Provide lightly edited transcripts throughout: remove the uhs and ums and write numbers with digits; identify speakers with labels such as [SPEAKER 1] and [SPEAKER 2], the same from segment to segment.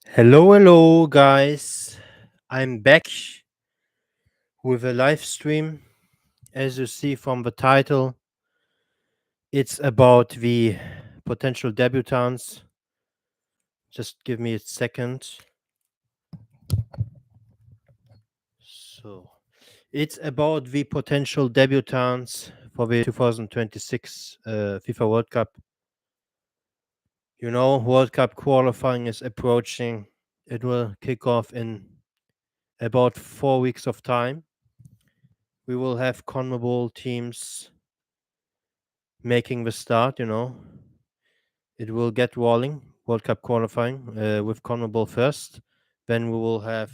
[SPEAKER 1] Hello, hello, guys. I'm back with a live stream. As you see from the title, it's about the potential debutants. Just give me a second. So, it's about the potential debutants for the 2026 FIFA World Cup. World Cup qualifying is approaching. It will kick off in about 4 weeks of time. We will have CONMEBOL teams making the start. It will get rolling, World Cup qualifying with CONMEBOL first. Then we will have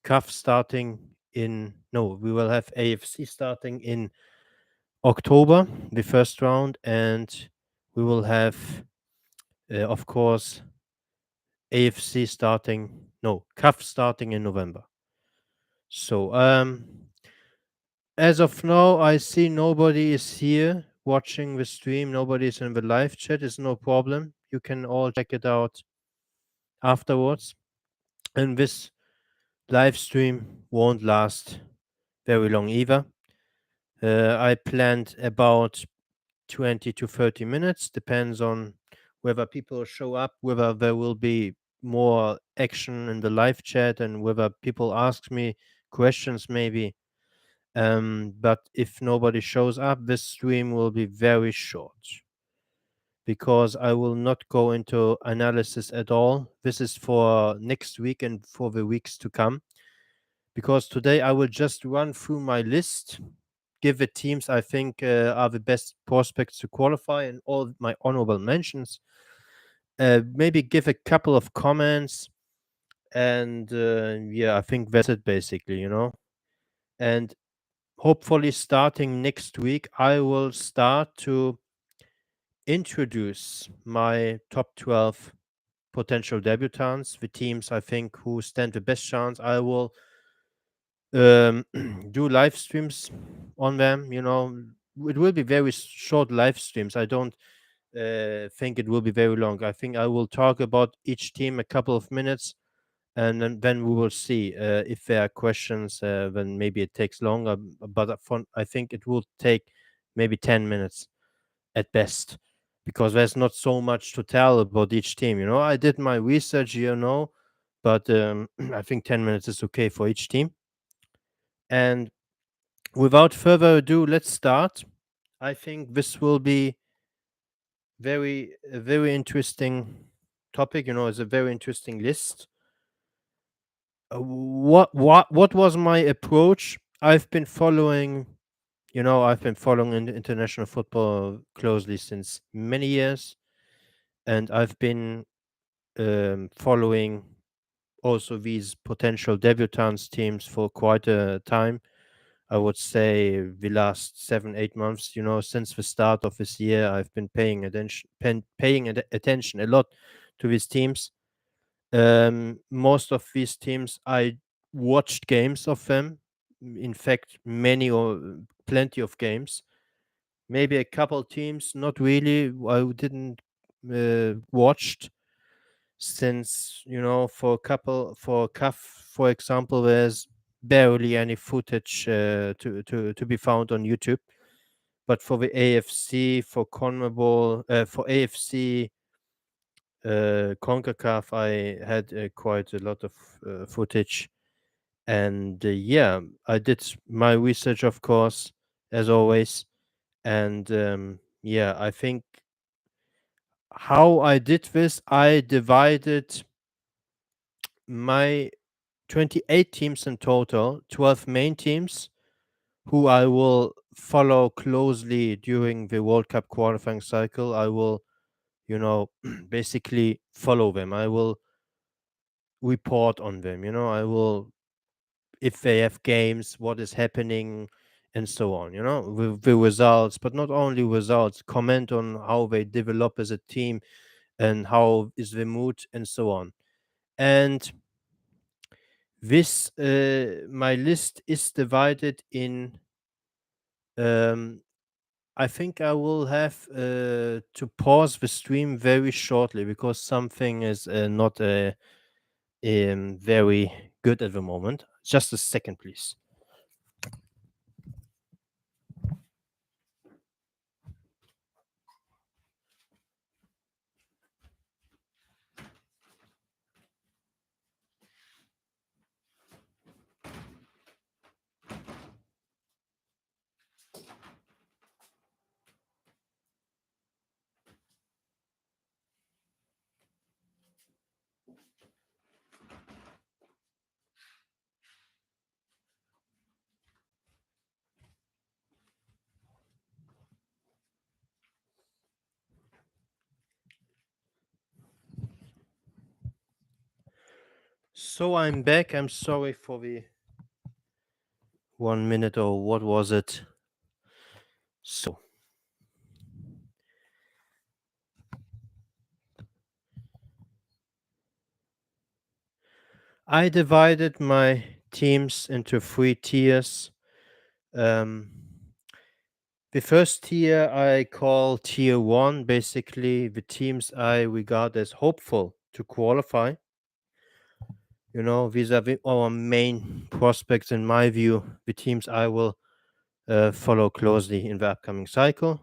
[SPEAKER 1] CAF starting in, no, we will have AFC starting in October, the first round, and we will have, of course, AFC starting, no, CAF starting in November. So, as of now, I see nobody is here watching the stream. Nobody is in the live chat. It's no problem. You can all check it out afterwards. And this live stream won't last very long either. I planned about 20 to 30 minutes, depends on whether people show up, whether there will be more action in the live chat, and whether people ask me questions, maybe. But if nobody shows up, this stream will be very short because I will not go into analysis at all. This is for next week and for the weeks to come. Because today I will just run through my list, give the teams I think are the best prospects to qualify, and all my honorable mentions. Maybe give a couple of comments, and yeah, I think that's it basically. And hopefully, starting next week, I will start to introduce my top 12 potential debutants, the teams I think who stand the best chance. I will do live streams on them. It will be very short live streams. I don't think it will be very long. I think I will talk about each team a couple of minutes, and then we will see if there are questions. Then maybe it takes longer, but I think it will take maybe 10 minutes at best, because there's not so much to tell about each team. I did my research, but I think 10 minutes is okay for each team. And without further ado, let's start. I think this will be a very interesting topic. It's a very interesting list. What was my approach? I've been following international football closely since many years, and I've been following also these potential debutants teams for quite a time. I would say the last 7 8 months. Since the start of this year, I've been paying attention a lot to these teams. Most of these teams, I watched games of them. In fact, many or plenty of games. Maybe a couple teams, not really. I didn't watched, since for CAF, for example, there's barely any footage to be found on YouTube. But for the AFC, for CONMEBOL, for AFC, CONCACAF, I had quite a lot of footage. And yeah, I did my research, of course, as always. And yeah, I think how I did this, I divided my 28 teams in total, 12 main teams, who I will follow closely during the World Cup qualifying cycle. I will, basically follow them. I will report on them. I will, if they have games, what is happening, and so on. With the results, but not only results, comment on how they develop as a team and how is the mood and so on. And this, my list is divided in. Um, I think I will have to pause the stream very shortly because something is not. very good at the moment. Just a second, please. So I'm back. I'm sorry for the 1 minute, or what was it? So I divided my teams into three tiers. Um, the first tier I call tier one, basically the teams I regard as hopeful to qualify. You know, these are our main prospects, in my view, the teams I will follow closely in the upcoming cycle.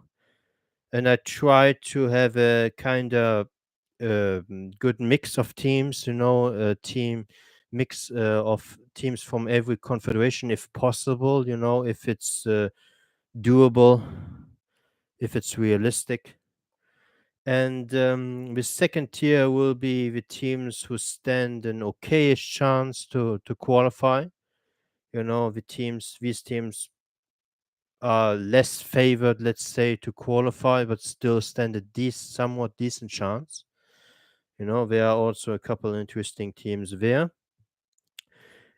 [SPEAKER 1] And I try to have a kind of good mix of teams, you know, a team mix of teams from every confederation if possible, you know, if it's doable, if it's realistic. And the second tier will be the teams who stand an okayish chance to qualify. You know, these teams are less favored, let's say, to qualify, but still stand a somewhat decent chance. You know, there are also a couple interesting teams there.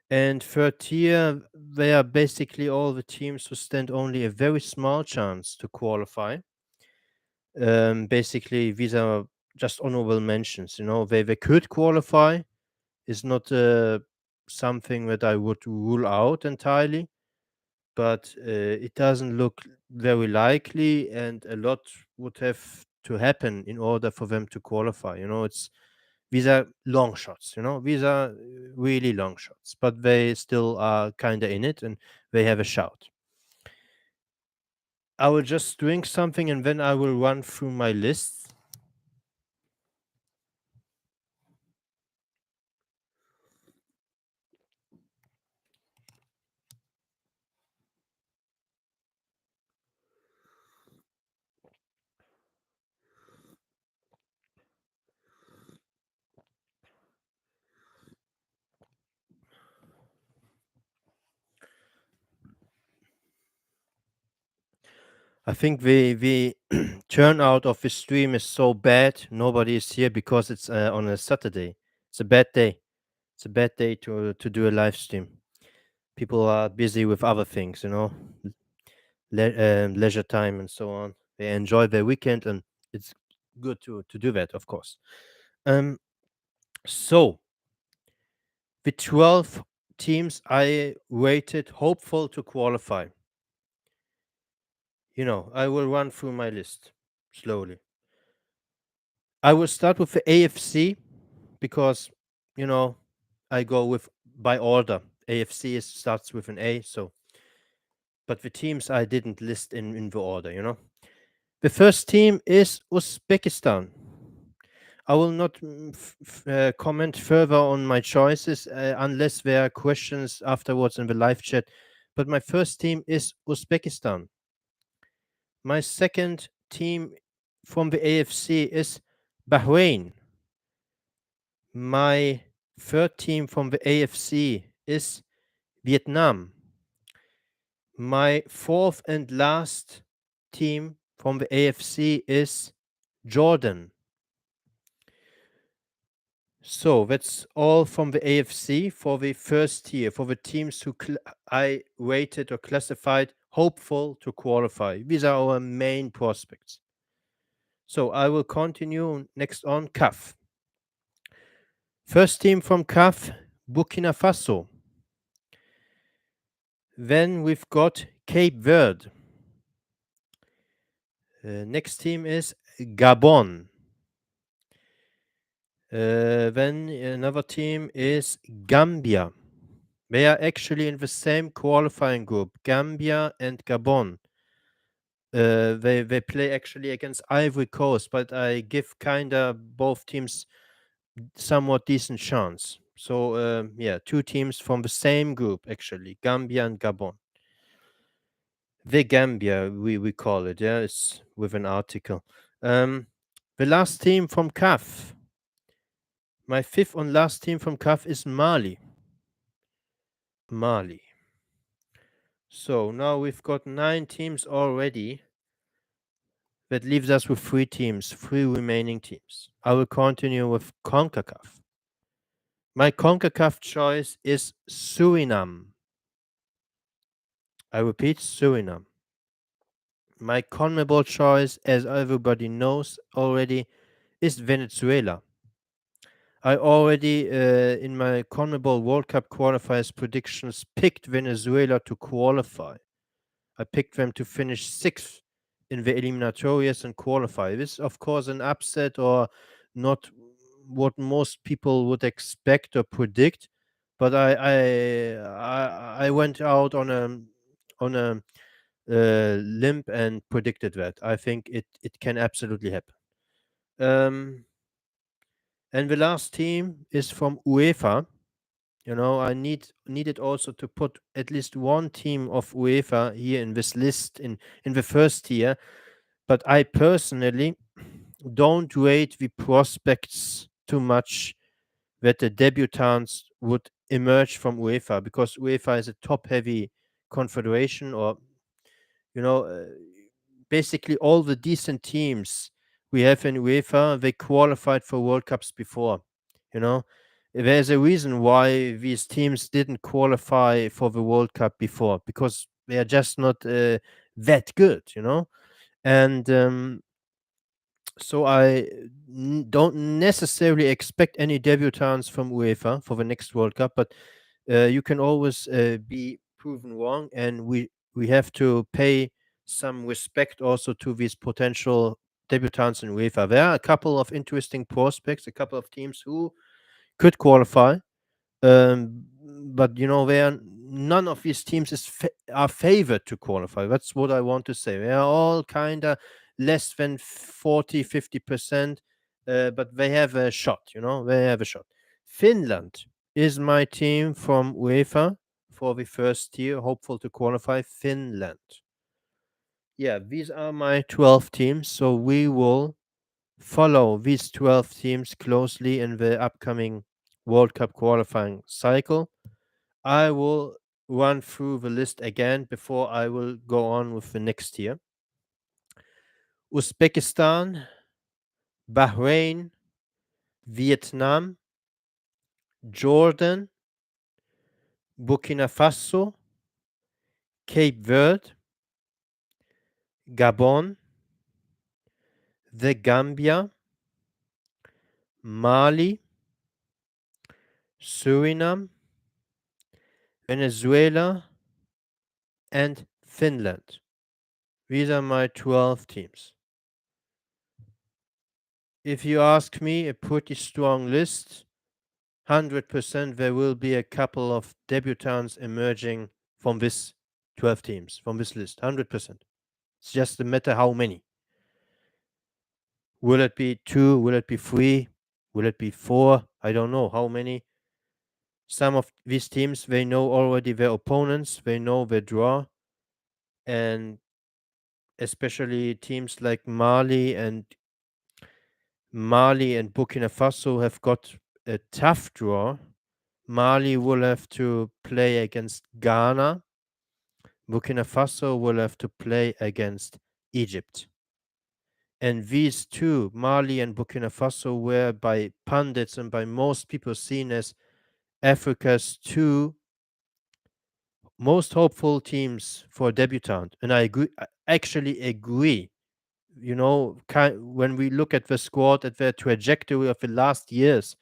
[SPEAKER 1] And third tier, they are basically all the teams who stand only a very small chance to qualify. Basically, these are just honorable mentions. You know, they could qualify. Is not something that I would rule out entirely, but it doesn't look very likely, and a lot would have to happen in order for them to qualify. You know, these are long shots. You know, these are really long shots, but they still are kind of in it, and they have a shout. I will just drink something, and then I will run through my list. I think the turnout of the stream is so bad. Nobody is here because it's on a Saturday. It's a bad day. It's a bad day to do a live stream. People are busy with other things, you know, leisure time and so on. They enjoy their weekend, and it's good to do that, of course. Um, so the 12 teams I rated hopeful to qualify. You know, I will run through my list slowly. I will start with the AFC because, you know, I go with by order. AFC starts with an A, so but the teams I didn't list in the order, you know. The first team is Uzbekistan. I will not comment further on my choices unless there are questions afterwards in the live chat. But my first team is Uzbekistan. My second team from the AFC is Bahrain. My third team from the AFC is Vietnam. My fourth and last team from the AFC is Jordan. So that's all from the AFC for the first tier, for the teams who I rated or classified hopeful to qualify. These are our main prospects. So I will continue next on CAF. First team from CAF, Burkina Faso. Then we've got Cape Verde. Next team is Gabon. Then another team is Gambia. They are actually in the same qualifying group, Gambia and Gabon. They play actually against Ivory Coast, but I give kinda both teams somewhat decent chance. So yeah, two teams from the same group actually, Gambia and Gabon. The Gambia, we call it, yeah, it's with an article. The last team from CAF, my fifth and last team from CAF is Mali. Mali. So now we've got 9 teams already. That leaves us with 3 teams, 3 remaining teams. I will continue with CONCACAF. My CONCACAF choice is Suriname. I repeat, Suriname. My CONMEBOL choice, as everybody knows already, is Venezuela. I already, in my CONMEBOL World Cup qualifiers predictions, picked Venezuela to qualify. I picked them to finish 6th in the eliminatorias and qualify. This is, of course, an upset or not what most people would expect or predict, but I went out on a limb and predicted that. I think it can absolutely happen. And the last team is from UEFA. You know, I needed also to put at least one team of UEFA here in this list in the first tier, but I personally don't rate the prospects too much that the debutants would emerge from UEFA, because UEFA is a top-heavy confederation, or you know, basically all the decent teams we have in UEFA, they qualified for World Cups before. You know, there's a reason why these teams didn't qualify for the World Cup before, because they are just not that good. You know, and so I don't necessarily expect any debutants from UEFA for the next World Cup, but you can always be proven wrong, and we have to pay some respect also to these potential debutants in UEFA. There are a couple of interesting prospects, a couple of teams who could qualify, but you know, none of these teams are favored to qualify. That's what I want to say. They are all kind of less than 40-50%, but they have a shot. You know, they have a shot. Finland is my team from UEFA for the first tier, hopeful to qualify. Finland. Yeah, these are my 12 teams. So we will follow these 12 teams closely in the upcoming World Cup qualifying cycle. I will run through the list again before I will go on with the next tier. Uzbekistan, Bahrain, Vietnam, Jordan, Burkina Faso, Cape Verde, Gabon, the Gambia, Mali, Suriname, Venezuela, and Finland. These are my 12 teams. If you ask me, a pretty strong list. 100% there will be a couple of debutants emerging from this 12 teams, from this list. 100%. It's just a matter how many. Will it be 2? Will it be 3? Will it be 4? I don't know how many. Some of these teams, they know already their opponents, they know their draw, and especially teams like Mali and Burkina Faso have got a tough draw. Mali will have to play against Ghana. Burkina Faso will have to play against Egypt. And these two, Mali and Burkina Faso, were by pundits and by most people seen as Africa's two most hopeful teams for a debutant. And I actually agree. You know, when we look at the squad, at the trajectory of the last years,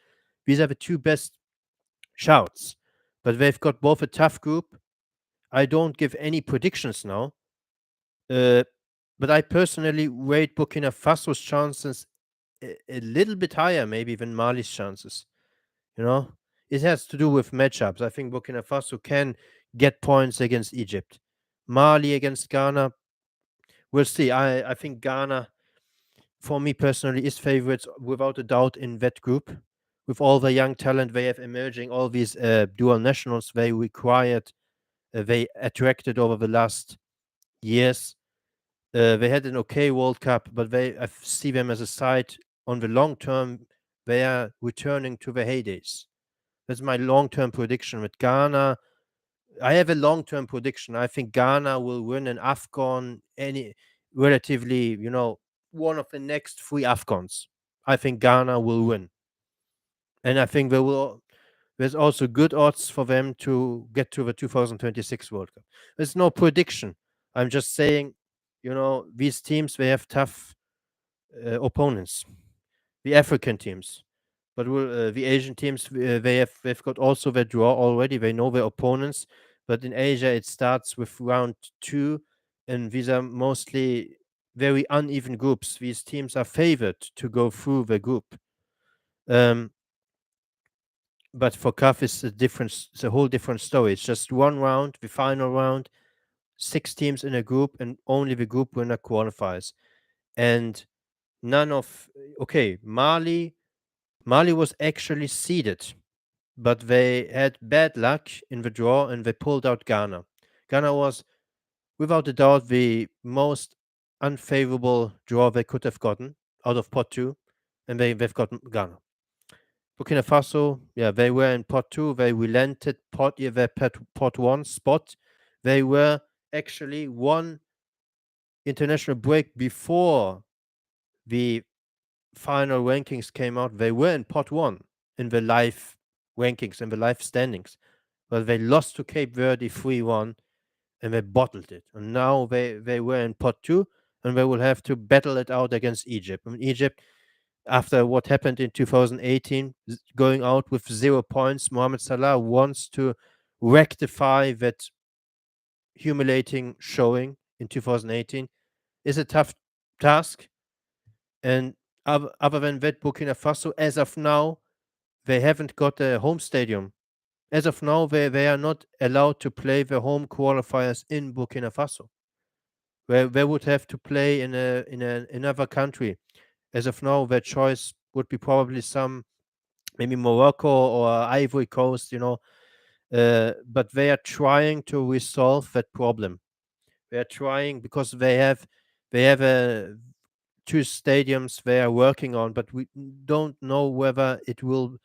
[SPEAKER 1] these are the two best shouts. But they've got both a tough group. I don't give any predictions now. But I personally rate Burkina Faso's chances a little bit higher maybe than Mali's chances. You know, it has to do with matchups. I think Burkina Faso can get points against Egypt. Mali against Ghana, we'll see. I think Ghana, for me personally, is favorites without a doubt in that group. With all the young talent they have emerging, all these dual nationals they required, they attracted over the last years. They had an okay World Cup, but I see them as a side on the long term. They are returning to the heydays. That's my long term prediction with Ghana. I have a long term prediction. I think Ghana will win an AFCON any relatively, one of the next three AFCONs. I think Ghana will win. And I think there's also good odds for them to get to the 2026 World Cup. There's no prediction. I'm just saying, these teams, they have tough opponents. The African teams. But the Asian teams, they've got also their draw already. They know their opponents. But in Asia, it starts with round two, and these are mostly very uneven groups. These teams are favored to go through the group. Um, but for CAF, it's a whole different story. It's just one round, the final round, 6 teams in a group, and only the group winner qualifies. And Mali was actually seeded, but they had bad luck in the draw and they pulled out Ghana. Ghana was, without a doubt, the most unfavorable draw they could have gotten out of pot two, and they've gotten Ghana. Burkina Faso, yeah, they were in pot two. They relented their pot one spot. They were actually one international break before the final rankings came out. They were in pot one in the live rankings, in the live standings, but they lost to Cape Verde 3-1 and they bottled it. And now they were in pot two and they will have to battle it out against Egypt. And Egypt, after what happened in 2018, going out with 0 points, Mohamed Salah wants to rectify that humiliating showing in 2018. Is a tough task. And other than that, Burkina Faso, as of now, they haven't got a home stadium. As of now, they are not allowed to play the home qualifiers in Burkina Faso. They would have to play in another country. As of now, their choice would be probably maybe Morocco or Ivory Coast, but they are trying to resolve that problem. They are trying because they have 2 stadiums they are working on, but we don't know whether it will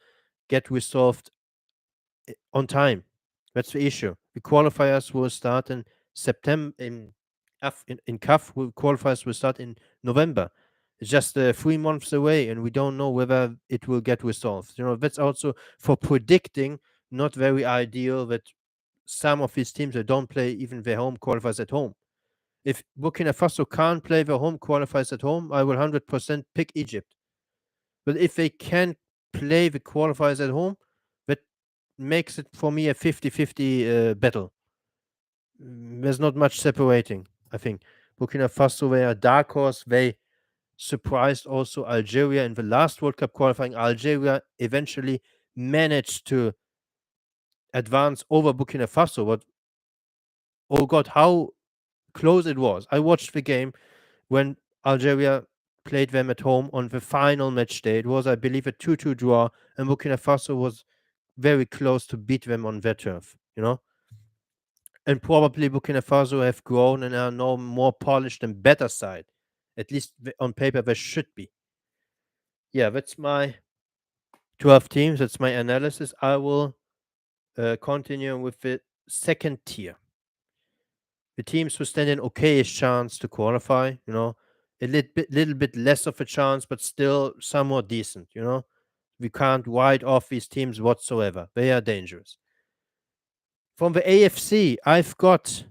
[SPEAKER 1] get resolved on time. That's the issue. The qualifiers will start in September. In CAF, qualifiers will start in November. It's just 3 months away, and we don't know whether it will get resolved. That's also for predicting not very ideal. That some of these teams that don't play even their home qualifiers at home. If Burkina Faso can't play their home qualifiers at home, I will 100% pick Egypt. But if they can play the qualifiers at home, that makes it for me a 50-50 battle. There's not much separating, I think. Burkina Faso, they are dark horse. They surprised also Algeria in the last World Cup qualifying. Algeria eventually managed to advance over Burkina Faso. But oh God, how close it was. I watched the game when Algeria played them at home on the final match day. It was, I believe, a 2-2 draw, and Burkina Faso was very close to beat them on their turf. And probably Burkina Faso have grown and are now more polished and better side. At least on paper, they should be. Yeah, that's my 12 teams. That's my analysis. I will continue with the second tier. The teams who stand an okayish chance to qualify, a little bit less of a chance, but still somewhat decent, We can't write off these teams whatsoever. They are dangerous. From the AFC, I've got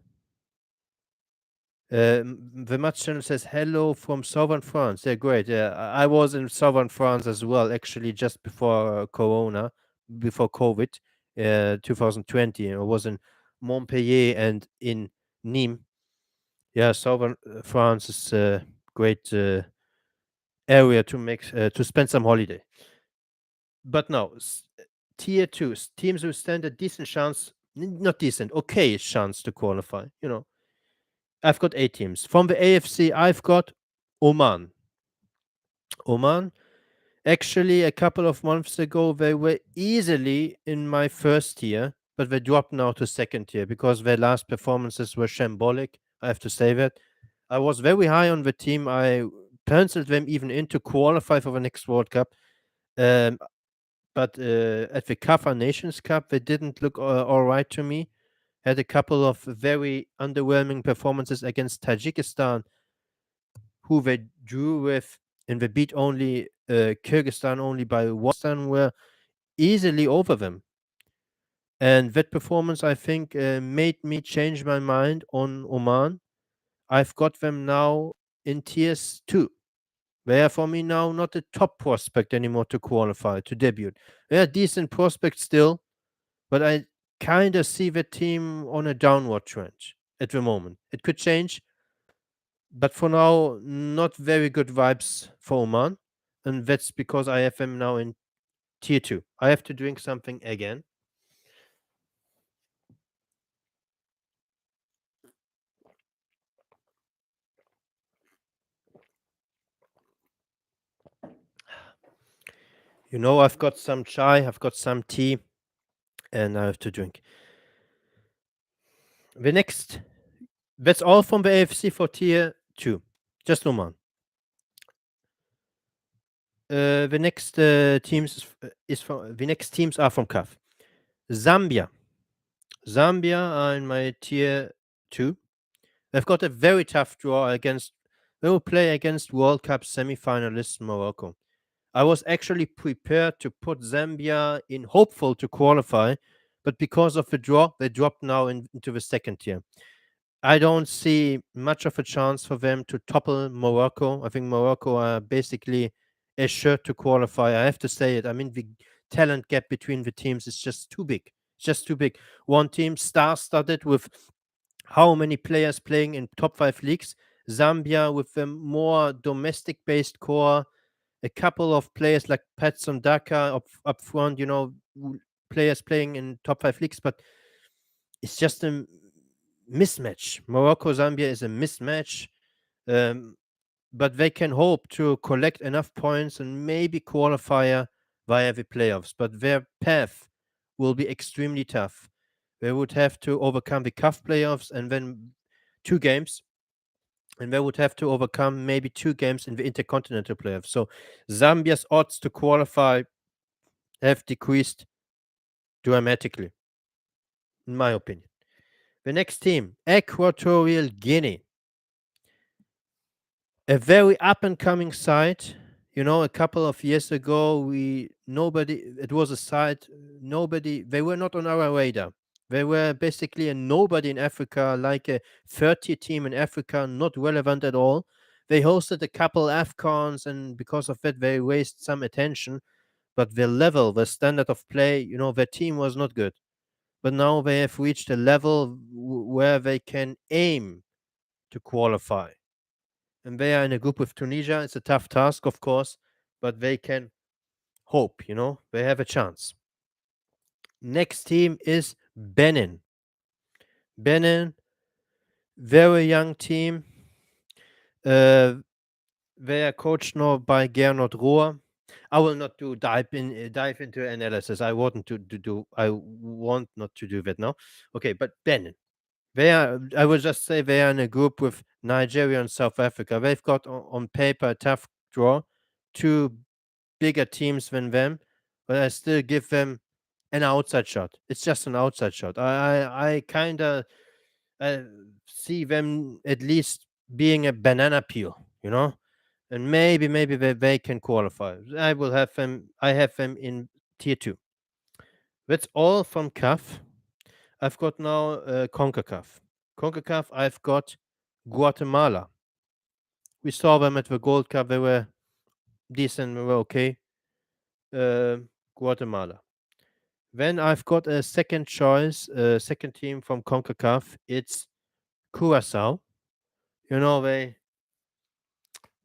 [SPEAKER 1] the match channel says hello from southern France. They're great. Yeah, I was in southern France as well, actually, just before before COVID, 2020. I was in Montpellier and in Nîmes. Yeah, southern France is great area to make to spend some holiday. But no, tier two teams who stand a decent chance, not decent, okay chance to qualify. I've got 8 teams from the AFC. I've got Oman. Oman. Actually, a couple of months ago, they were easily in my first tier, but they dropped now to second tier because their last performances were shambolic. I have to say that. I was very high on the team. I penciled them even in to qualify for the next World Cup. Um, but at the Qatar Nations Cup, they didn't look all right to me. Had a couple of very underwhelming performances against Tajikistan, who they drew with, and they beat only Kyrgyzstan only by one. Were easily over them. And that performance, I think, made me change my mind on Oman. I've got them now in tiers two. They are for me now not a top prospect anymore to qualify, to debut. They are decent prospects still, but I kind of see the team on a downward trend at the moment. It could change, but for now, not very good vibes for Oman. And that's because I have them now in tier two. I have to drink something again. I've got some chai, I've got some tea, and I have to drink. The next, that's all from the AFC for tier two. Just Oman. The next teams is from the next teams are from CAF. Zambia. Zambia are in my tier two. They've got a very tough draw against. They will play against World Cup semi-finalists Morocco. I was actually prepared to put Zambia in hopeful to qualify, but because of the draw, they dropped now into the second tier. I don't see much of a chance for them to topple Morocco. I think Morocco are basically assured to qualify. I have to say it. I mean, the talent gap between the teams is just too big. It's just too big. One team star-studded with how many players playing in top five leagues. Zambia with a more domestic-based core, a couple of players like Patson Daka up front, players playing in top five leagues, but it's just a mismatch. Morocco Zambia is a mismatch, um, but they can hope to collect enough points and maybe qualify via the playoffs. But their path will be extremely tough. They would have to overcome the CAF playoffs and then 2 games, and they would have to overcome maybe 2 games in the intercontinental playoffs. So Zambia's odds to qualify have decreased dramatically, in my opinion. The next team, Equatorial Guinea. A very up and coming side. A couple of years ago, it was a side, nobody, they were not on our radar. They were basically a nobody in Africa, like a 30 team in Africa, not relevant at all. They hosted a couple AFCONs, and because of that, they raised some attention. But their level, the standard of play, their team was not good. But now they have reached a level where they can aim to qualify. And they are in a group with Tunisia. It's a tough task, of course, but they can hope, they have a chance. Next team is Benin. Benin, very young team. They are coached now by Gernot Rohr. I will not dive into analysis. I want to do. I want not to do that now. Okay, but Benin. They are. I will just say they are in a group with Nigeria and South Africa. They've got on paper a tough draw, two bigger teams than them, but I still give them an outside shot. It's just an outside shot. I kind of see them at least being a banana peel, and maybe they can qualify. I have them in tier two. That's all from CAF. I've got now CONCACAF. CONCACAF, I've got Guatemala. We saw them at the Gold Cup. They were decent. They were okay. Uh, Guatemala. Then I've got a second choice, second team from CONCACAF. It's Curacao. They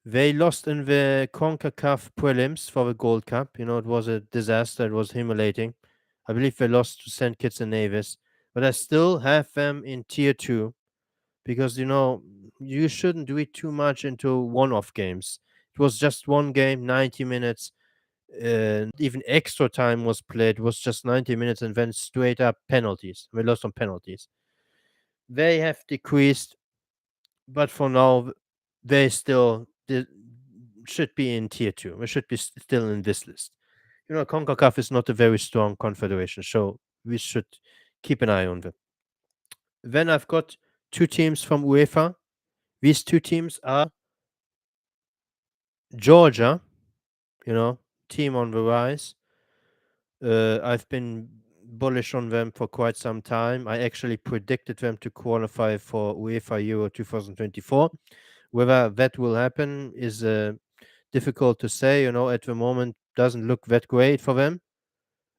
[SPEAKER 1] They lost in the CONCACAF prelims for the Gold Cup. You know, it was a disaster. It was humiliating. I believe they lost to St. Kitts and Nevis, but I still have them in tier two because you shouldn't read too much into one-off games. It was just one game, 90 minutes. Even extra time was played. It was just 90 minutes, and then straight up penalties. We lost on penalties. They have decreased, but for now, they still should be in tier two. They should be still in this list. CONCACAF is not a very strong confederation, so we should keep an eye on them. Then I've got two teams from UEFA. These two teams are Georgia, you know, team on the rise. I've been bullish on them for quite some time. I actually predicted them to qualify for UEFA Euro 2024. Whether that will happen is difficult to say. At the moment, doesn't look that great for them.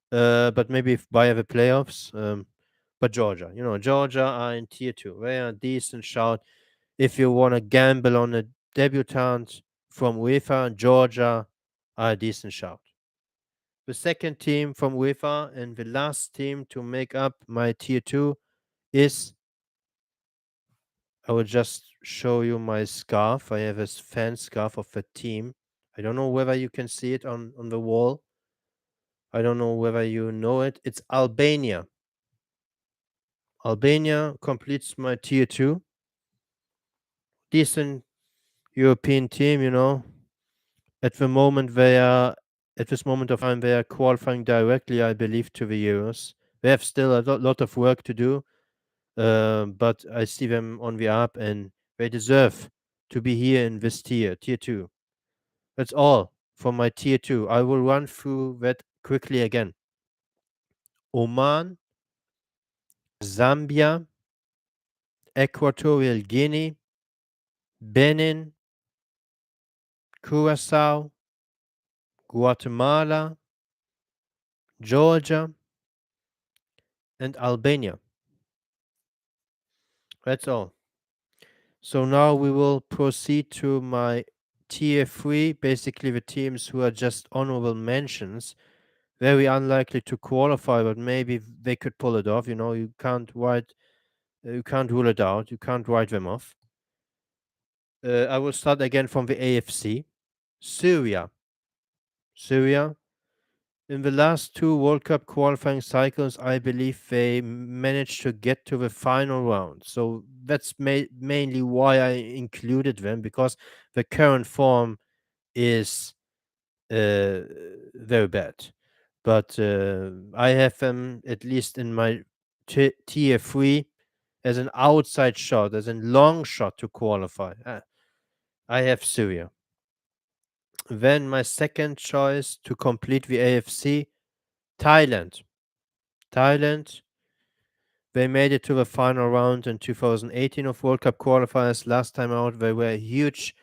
[SPEAKER 1] But maybe via the playoffs. But Georgia are in tier two. They are a decent shout. If you want to gamble on a debutant from UEFA, Georgia are a decent shout. The second team from UEFA and the last team to make up my tier two is. I will just show you my scarf. I have a fan scarf of the team. I don't know whether you can see it on the wall. I don't know whether you know it. It's Albania. Albania completes my tier two. Decent European team. At the moment they are at this moment of time they are qualifying directly, I believe, to the Euros. They have still a lot of work to do, but I see them on the up and they deserve to be here in this tier two. That's all for my tier two. I will run through that quickly again. Oman, Zambia, Equatorial Guinea, Benin, Curacao, Guatemala, Georgia, and Albania. That's all. So now we will proceed to my tier 3, basically the teams who are just honorable mentions. Very unlikely to qualify, but maybe they could pull it off. You can't rule it out. You can't write them off. I will start again from the AFC. Syria. Syria. In the last two World Cup qualifying cycles, I believe they managed to get to the final round. So that's mainly why I included them, because the current form is very bad. But I have them at least in my tier 3 as an outside shot, as a long shot to qualify. I have Syria. Then my second choice to complete the AFC, Thailand. Thailand, they made it to the final round in 2018 of World Cup qualifiers. Last time out, they were a huge,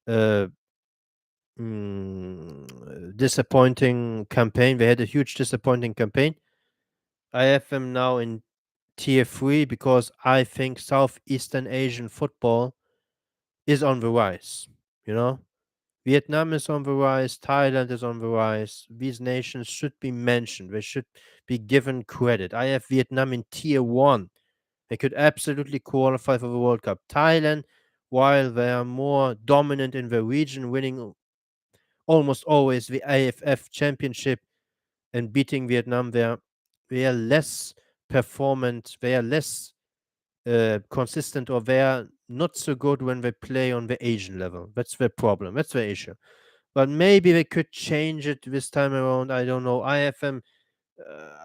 [SPEAKER 1] uh, disappointing campaign. They had a huge disappointing campaign. I have them now in tier 3 because I think Southeastern Asian football is on the rise. You know, Vietnam is on the rise, Thailand is on the rise. These nations should be mentioned. They should be given credit. I have Vietnam in tier 1. They could absolutely qualify for the World Cup. Thailand, while they are more dominant in the region, winning almost always the AFF championship and beating Vietnam, they are less performant, they are less consistent, or they are not so good when they play on the Asian level. That's the problem. That's the issue. But maybe they could change it this time around. I don't know. I have them.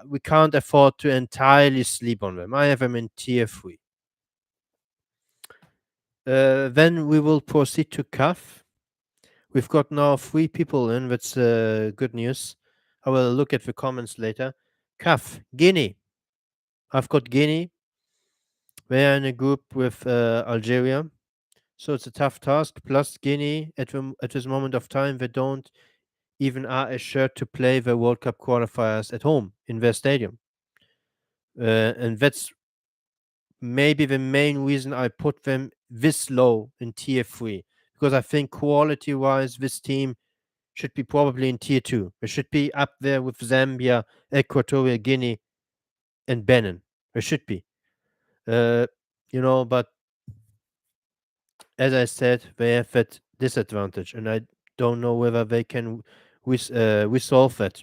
[SPEAKER 1] We can't afford to entirely sleep on them. I have them in tier 3. Then we will proceed to CAF. We've got now 3 people in. That's good news. I will look at the comments later. CAF, Guinea. I've got Guinea. They are in a group with Algeria. So it's a tough task. Plus, Guinea, at this moment of time, they don't even are assured to play the World Cup qualifiers at home in their stadium. And that's maybe the main reason I put them this low in tier 3, because I think quality-wise, this team should be probably in tier two. It should be up there with Zambia, Equatorial Guinea, and Benin. It should be. Uh, but as I said, they have that disadvantage, and I don't know whether they can resolve that.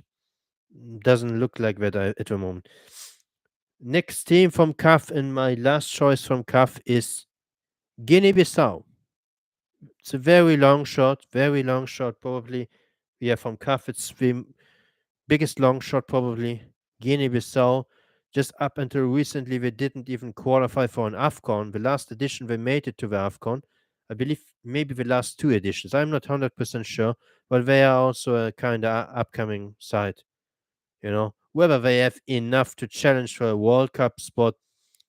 [SPEAKER 1] Doesn't look like that at the moment. Next team from CAF, and my last choice from CAF is Guinea-Bissau. It's a very long shot, probably. Yeah, from CAF, it's the biggest long shot, probably. Guinea-Bissau, just up until recently, they didn't even qualify for an AFCON. The last edition, they made it to the AFCON. I believe maybe the last two editions. I'm not 100% sure, but they are also a kind of upcoming side. Whether they have enough to challenge for a World Cup spot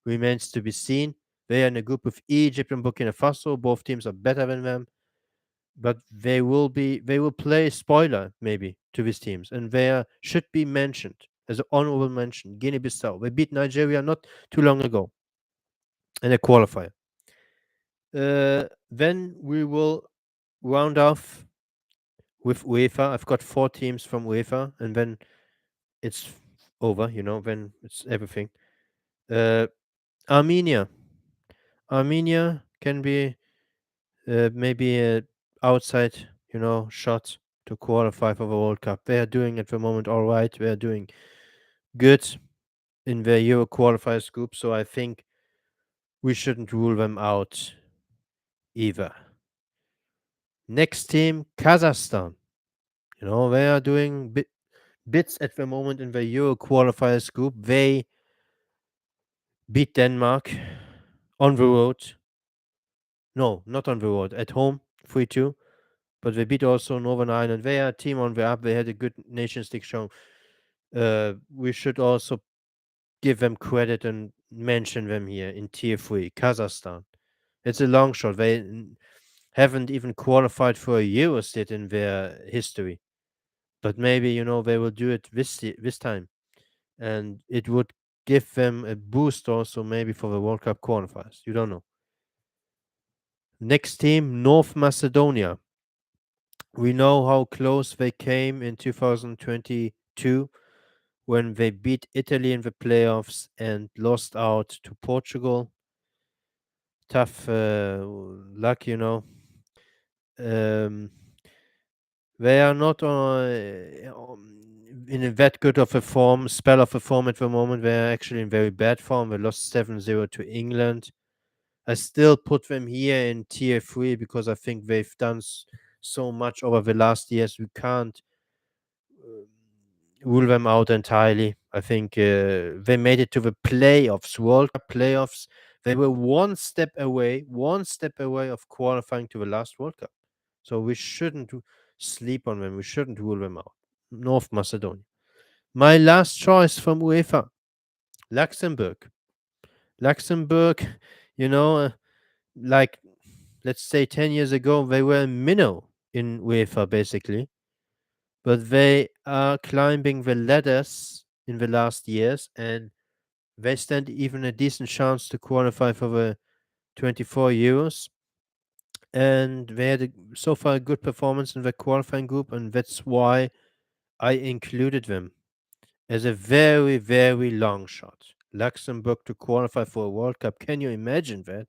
[SPEAKER 1] remains to be seen. They are in a group with Egypt and Burkina Faso. Both teams are better than them, but they will play spoiler maybe to these teams, and they should be mentioned as an honorable mention. Guinea-Bissau. They beat Nigeria not too long ago in a qualifier. Then we will round off with UEFA. I've got 4 teams from UEFA, and then it's over. Then it's everything. Uh, Armenia. Armenia can be maybe a outside, shot to qualify for the World Cup. They are doing at the moment all right. They are doing good in their Euro qualifiers group, so I think we shouldn't rule them out either. Next team, Kazakhstan. They are doing bits at the moment in the Euro qualifiers group. They beat Denmark on the road. No, not on the road. At home, 3-2. But they beat also Northern Ireland. They are a team on the up. They had a good Nations League show. We should also give them credit and mention them here in tier 3, Kazakhstan. It's a long shot. They haven't even qualified for a Euro yet in their history. But maybe, they will do it this time. And it would give them a boost also maybe for the World Cup qualifiers. You don't know. Next team, North Macedonia. We know how close they came in 2022 when they beat Italy in the playoffs and lost out to Portugal. Tough luck. Um, they are not in a that good of a spell of a form at the moment. They are actually in very bad form. They lost 7-0 to England. I still put them here in tier 3 because I think they've done so much over the last years. We can't uh, rule them out entirely. I think they made it to the playoffs, World Cup playoffs. They were one step away of qualifying to the last World Cup. So we shouldn't sleep on them. We shouldn't rule them out. North Macedonia. My last choice from UEFA, Luxembourg. Luxembourg, you know, uh, like let's say 10 years ago, they were a minnow in UEFA basically, but they are climbing the ladders in the last years, and they stand even a decent chance to qualify for the 24 Euros. And they had so far a good performance in the qualifying group, and that's why I included them as a very, very long shot. Luxembourg to qualify for a World Cup. Can you imagine that?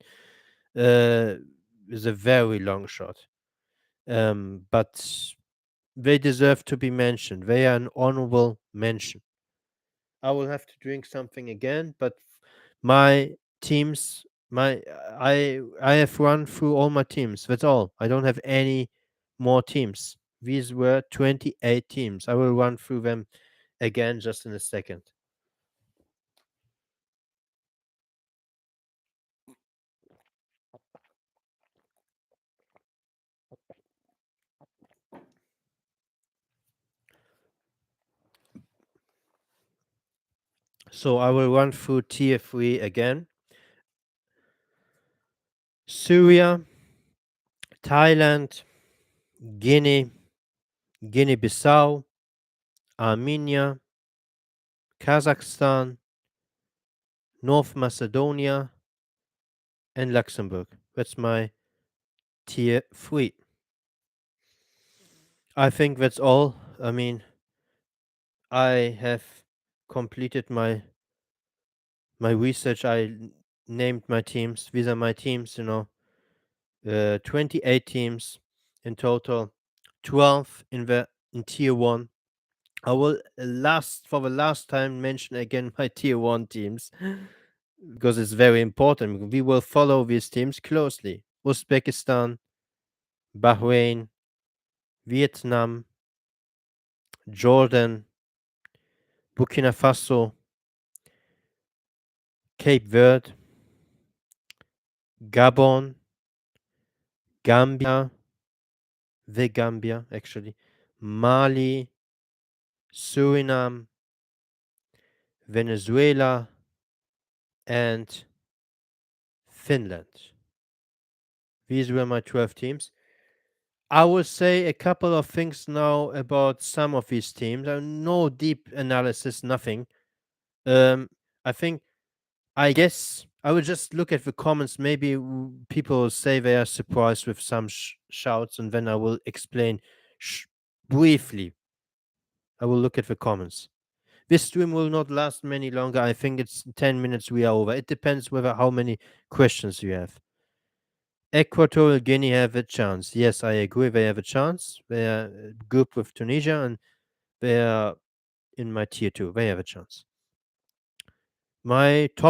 [SPEAKER 1] Is a very long shot. But they deserve to be mentioned. They are an honorable mention. I will have to drink something again, but my teams, I have run through all my teams. That's all. I don't have any more teams. These were 28 teams. I will run through them again just in a second. So I will run through tier 3 again. Syria, Thailand, Guinea, Guinea-Bissau, Armenia, Kazakhstan, North Macedonia, and Luxembourg. That's my tier 3. I think that's all. I mean, I have completed my research. Named my teams. These are my teams, 28 teams in total, 12 in tier 1. I will last for the last time mention again my tier 1 teams because it's very important. We will follow these teams closely. Uzbekistan, Bahrain, Vietnam, Jordan, Burkina Faso, Cape Verde, Gabon, Gambia, the Gambia actually, Mali, Suriname, Venezuela, and Finland. These were my 12 teams. I will say a couple of things now about some of these teams. No deep analysis, nothing. Um, I think, I guess I will just look at the comments. Maybe people will say they are surprised with some shouts, and then I will explain briefly. I will look at the comments. This stream will not last many longer. I think it's 10 minutes we are over. It depends whether how many questions you have. Equatorial Guinea have a chance. Yes, I agree. They have a chance. They are grouped with Tunisia and they are in my tier 2. They have a chance. My top